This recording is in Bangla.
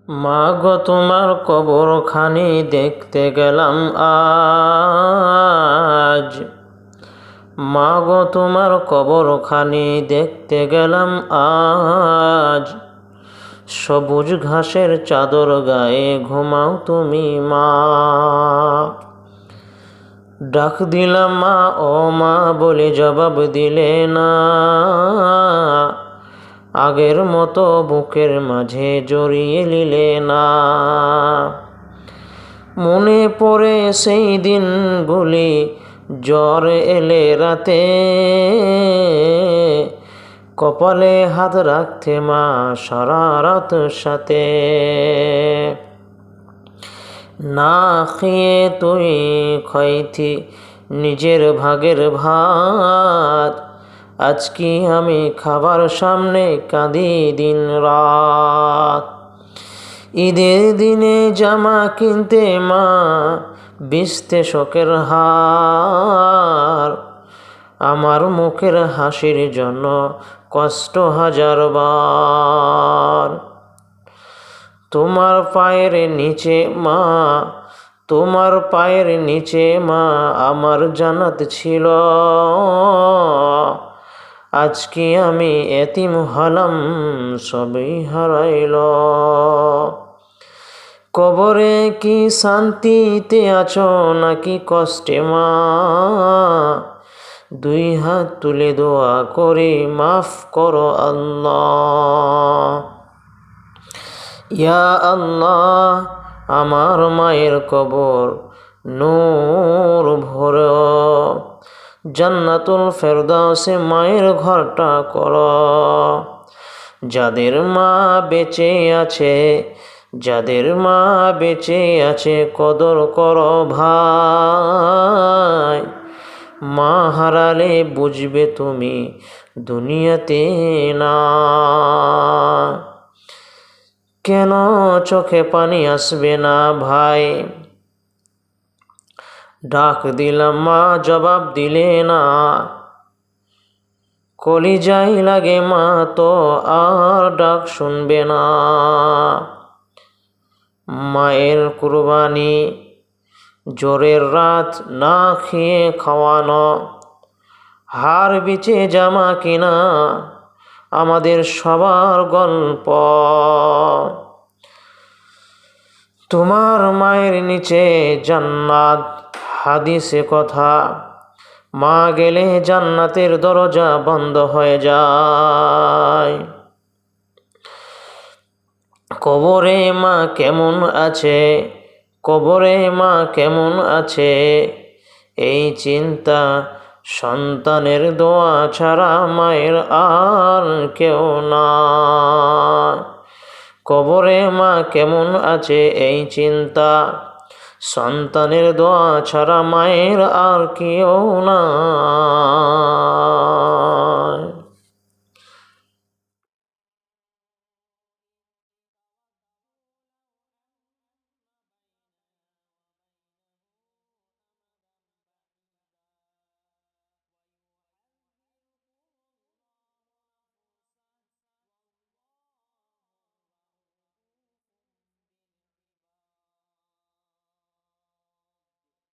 মা গো তোমার কবরখানি দেখতে গেলাম আজ। মা গো তোমার কবরখানি দেখতে গেলাম আজ। সবুজ ঘাসের চাদর গায়ে ঘুমাও তুমি মা। ডাক দিলাম মা ও মা বলে জবাব দিলে না। আগের মতো বুকের মাঝে জড়িয়ে নিলে না। মনে পড়ে সেই দিনগুলি, জ্বর এলে রাতে। কপালে হাত রাখতে মা সারা রাত সাথে। না খেয়ে তুই খাইতি নিজের ভাগের ভাত। আজ কি আমি খাবার সামনে কাঁদি দিন রাত। ঈদের দিনে জামা কিনতে মা বিছতে শোকের হার। আমার মুখের হাসির জন্য কষ্ট হাজারবার। তোমার পায়ের নিচে মা, তোমার পায়ের নিচে মা আমার জান্নাত ছিল। আজকে আমি এতিম হলাম, সবই হারাইল। কবরে কি শান্তিতে আছো নাকি কষ্টে মা। দুই হাত তুলে দোয়া করি মাফ করো আল্লাহ। ইয়া আল্লাহ আমার মায়ের কবর নূর ভরো। জান্নাতুল ফেরদাউসে মায়ের ঘরটা করো। যাদের মা বেঁচে আছে, যাদের মা বেঁচে আছে কদর করো ভাই। মা হারালে বুঝবে তুমি দুনিয়াতে না। কেন চোখে পানি আসবে না ভাই। ডাক দিলাম মা জবাব দিলে না। কলিজায় লাগে মা তো আর ডাক শুনবে না। মায়ের কুরবানি, জ্বরের রাত না খেয়ে খাওয়ানো, হাড় বিচে জামা কিনা আমাদের সবার গল্প। তোমার মায়ের নিচে জান্নাত, হাদিসে কথা। মা গেলে জান্নাতের দরজা বন্ধ হয়ে যায়। কবরে মা কেমন আছে, কবরে মা কেমন আছে, এই চিন্তা সন্তানের দোয়া ছাড়া মায়ের আর কেউ না। কবরে মা কেমন আছে এই চিন্তা, সন্তানের দোয়া ছাড়া মায়ের আর কেউ না।